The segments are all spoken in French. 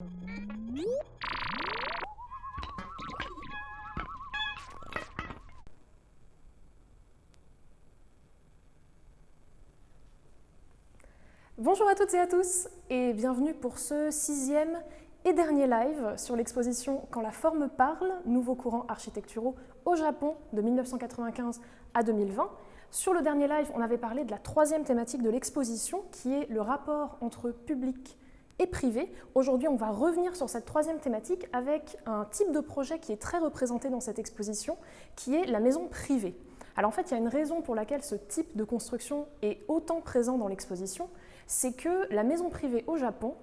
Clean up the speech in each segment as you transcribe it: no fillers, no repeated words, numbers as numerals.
Bonjour à toutes et à tous et bienvenue pour ce 6e et dernier live sur l'exposition Quand la forme parle, nouveaux courants architecturaux au Japon de 1995 à 2020. Sur le dernier live, on avait parlé de la 3e thématique de l'exposition qui est le rapport entre public et privé. Aujourd'hui, on va revenir sur cette 3e thématique avec un type de projet qui est très représenté dans cette exposition, qui est la maison privée. Alors en fait, il y a une raison pour laquelle ce type de construction est autant présent dans l'exposition, c'est que la maison privée au Japon,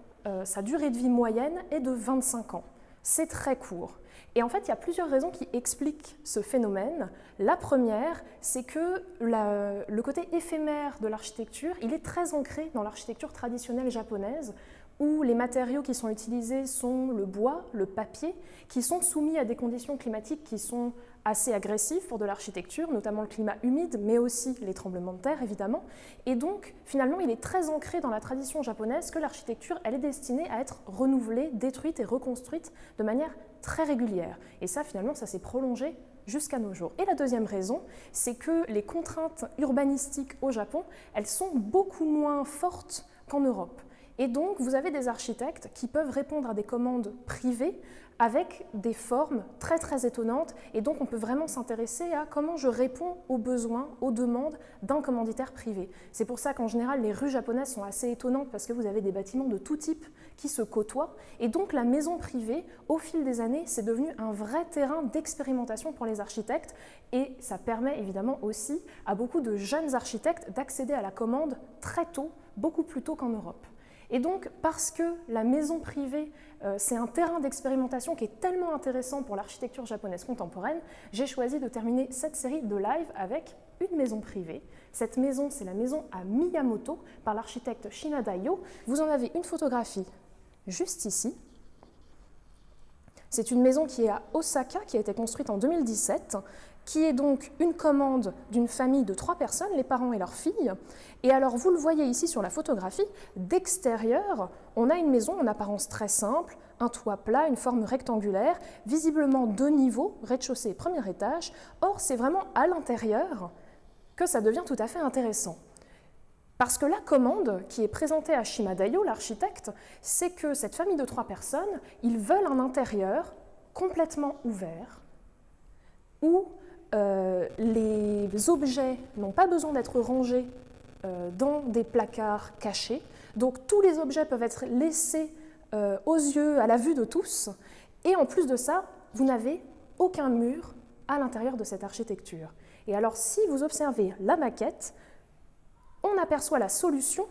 sa durée de vie moyenne est de 25 ans. C'est très court. Et en fait, il y a plusieurs raisons qui expliquent ce phénomène. La première, c'est que le côté éphémère de l'architecture, il est très ancré dans l'architecture traditionnelle japonaise, où les matériaux qui sont utilisés sont le bois, le papier, qui sont soumis à des conditions climatiques qui sont assez agressives pour de l'architecture, notamment le climat humide, mais aussi les tremblements de terre, évidemment. Et donc, finalement, il est très ancré dans la tradition japonaise que l'architecture, elle est destinée à être renouvelée, détruite et reconstruite de manière très régulière. Et ça, finalement, ça s'est prolongé jusqu'à nos jours. Et la deuxième raison, c'est que les contraintes urbanistiques au Japon, elles sont beaucoup moins fortes qu'en Europe. Et donc, vous avez des architectes qui peuvent répondre à des commandes privées avec des formes très très étonnantes. Et donc, on peut vraiment s'intéresser à comment je réponds aux besoins, aux demandes d'un commanditaire privé. C'est pour ça qu'en général, les rues japonaises sont assez étonnantes parce que vous avez des bâtiments de tout type qui se côtoient. Et donc, la maison privée, au fil des années, c'est devenu un vrai terrain d'expérimentation pour les architectes. Et ça permet évidemment aussi à beaucoup de jeunes architectes d'accéder à la commande très tôt, beaucoup plus tôt qu'en Europe. Et donc, parce que la maison privée, c'est un terrain d'expérimentation qui est tellement intéressant pour l'architecture japonaise contemporaine, j'ai choisi de terminer cette série de live avec une maison privée. Cette maison, c'est la maison à Miyamoto par l'architecte Shinada Yo. Vous en avez une photographie juste ici. C'est une maison qui est à Osaka, qui a été construite en 2017, qui est donc une commande d'une famille de 3 personnes, les parents et leurs filles. Et alors, vous le voyez ici sur la photographie, d'extérieur, on a une maison en apparence très simple, un toit plat, une forme rectangulaire, visiblement 2 niveaux, rez-de-chaussée et premier étage. Or, c'est vraiment à l'intérieur que ça devient tout à fait intéressant. Parce que la commande qui est présentée à Shimada Yo, l'architecte, c'est que cette famille de 3 personnes, ils veulent un intérieur complètement ouvert, où les objets n'ont pas besoin d'être rangés dans des placards cachés. Donc tous les objets peuvent être laissés aux yeux, à la vue de tous. Et en plus de ça, vous n'avez aucun mur à l'intérieur de cette architecture. Et alors si vous observez la maquette, on aperçoit la solution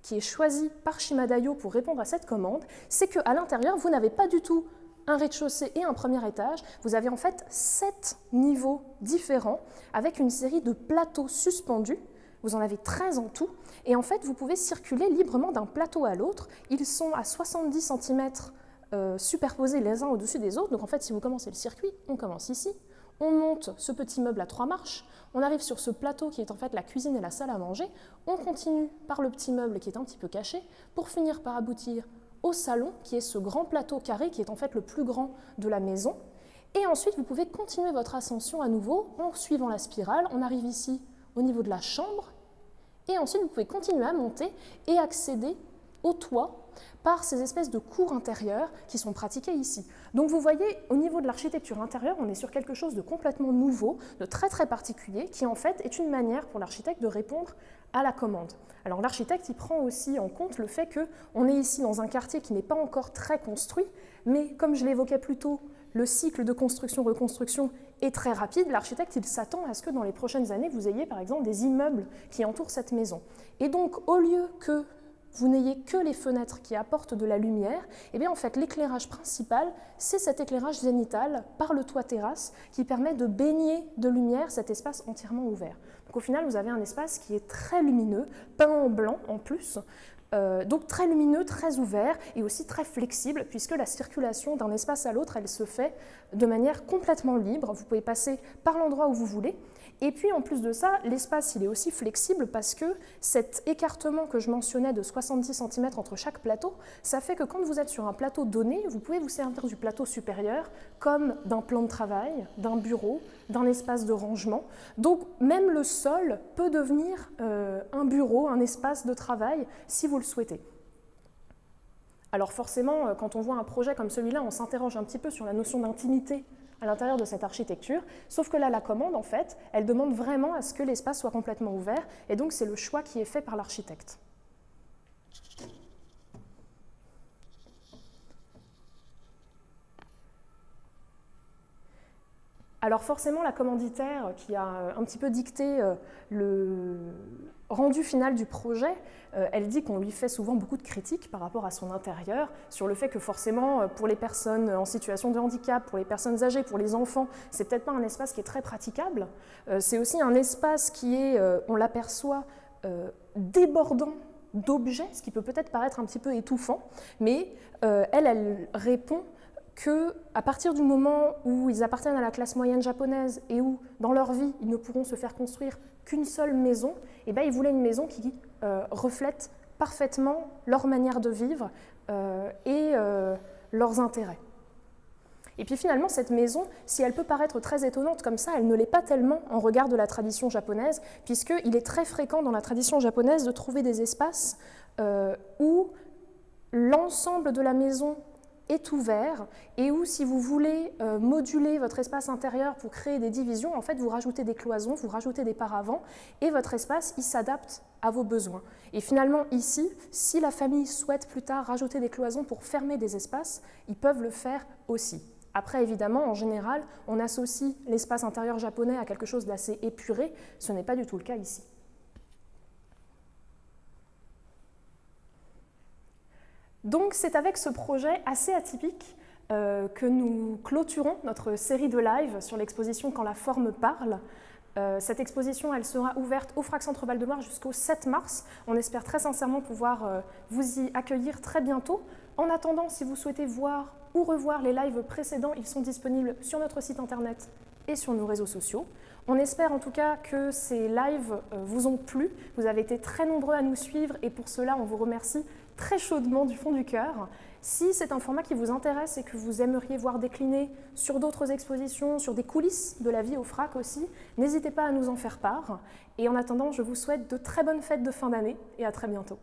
qui est choisie par Shimada Yo pour répondre à cette commande, c'est qu'à l'intérieur, vous n'avez pas du tout un rez-de-chaussée et un premier étage, vous avez en fait 7 niveaux différents avec une série de plateaux suspendus. Vous en avez 13 en tout, et en fait, vous pouvez circuler librement d'un plateau à l'autre. Ils sont à 70 cm superposés les uns au-dessus des autres. Donc en fait, si vous commencez le circuit, on commence ici, on monte ce petit meuble à 3 marches, on arrive sur ce plateau qui est en fait la cuisine et la salle à manger, on continue par le petit meuble qui est un petit peu caché, pour finir par aboutir au salon, qui est ce grand plateau carré qui est en fait le plus grand de la maison. Et ensuite, vous pouvez continuer votre ascension à nouveau en suivant la spirale. On arrive ici au niveau de la chambre. Et ensuite, vous pouvez continuer à monter et accéder au toit par ces espèces de cours intérieures qui sont pratiquées ici. Donc vous voyez, au niveau de l'architecture intérieure, on est sur quelque chose de complètement nouveau, de très très particulier, qui en fait est une manière pour l'architecte de répondre à la commande. Alors l'architecte, il prend aussi en compte le fait qu'on est ici dans un quartier qui n'est pas encore très construit, mais comme je l'évoquais plus tôt, le cycle de construction-reconstruction est très rapide. L'architecte, il s'attend à ce que dans les prochaines années, vous ayez par exemple des immeubles qui entourent cette maison. Et donc, au lieu que vous n'ayez que les fenêtres qui apportent de la lumière, et bien en fait l'éclairage principal, c'est cet éclairage zénital par le toit terrasse qui permet de baigner de lumière cet espace entièrement ouvert. Donc au final, vous avez un espace qui est très lumineux, peint en blanc en plus, donc très lumineux, très ouvert et aussi très flexible puisque la circulation d'un espace à l'autre, elle se fait de manière complètement libre. Vous pouvez passer par l'endroit où vous voulez Et puis en plus de ça, l'espace il est aussi flexible parce que cet écartement que je mentionnais de 70 cm entre chaque plateau, ça fait que quand vous êtes sur un plateau donné, vous pouvez vous servir du plateau supérieur comme d'un plan de travail, d'un bureau, d'un espace de rangement. Donc même le sol peut devenir un bureau, un espace de travail si vous le souhaitez. Alors forcément, quand on voit un projet comme celui-là, on s'interroge un petit peu sur la notion d'intimité à l'intérieur de cette architecture, sauf que là, la commande, en fait, elle demande vraiment à ce que l'espace soit complètement ouvert, et donc c'est le choix qui est fait par l'architecte. Alors forcément, la commanditaire qui a un petit peu dicté le rendu final du projet, elle dit qu'on lui fait souvent beaucoup de critiques par rapport à son intérieur, sur le fait que forcément, pour les personnes en situation de handicap, pour les personnes âgées, pour les enfants, c'est peut-être pas un espace qui est très praticable. C'est aussi un espace qui est, on l'aperçoit, débordant d'objets, ce qui peut peut-être paraître un petit peu étouffant, mais elle répond qu'à partir du moment où ils appartiennent à la classe moyenne japonaise et où, dans leur vie, ils ne pourront se faire construire qu'une seule maison, eh bien, ils voulaient une maison qui reflète parfaitement leur manière de vivre et leurs intérêts. Et puis finalement, cette maison, si elle peut paraître très étonnante comme ça, elle ne l'est pas tellement en regard de la tradition japonaise, puisqu'il est très fréquent dans la tradition japonaise de trouver des espaces où l'ensemble de la maison est ouvert et où, si vous voulez moduler votre espace intérieur pour créer des divisions, en fait, vous rajoutez des cloisons, vous rajoutez des paravents et votre espace, il s'adapte à vos besoins. Et finalement, ici, si la famille souhaite plus tard rajouter des cloisons pour fermer des espaces, ils peuvent le faire aussi. Après, évidemment, en général, on associe l'espace intérieur japonais à quelque chose d'assez épuré. Ce n'est pas du tout le cas ici. Donc c'est avec ce projet assez atypique que nous clôturons notre série de live sur l'exposition Quand la forme parle. Cette exposition, elle sera ouverte au Frac Centre Val-de-Loire jusqu'au 7 mars. On espère très sincèrement pouvoir vous y accueillir très bientôt. En attendant, si vous souhaitez voir ou revoir les lives précédents, ils sont disponibles sur notre site internet et sur nos réseaux sociaux. On espère en tout cas que ces lives vous ont plu. Vous avez été très nombreux à nous suivre et pour cela, on vous remercie très chaudement du fond du cœur. Si c'est un format qui vous intéresse et que vous aimeriez voir décliner sur d'autres expositions, sur des coulisses de la vie au Frac aussi, n'hésitez pas à nous en faire part. Et en attendant, je vous souhaite de très bonnes fêtes de fin d'année et à très bientôt.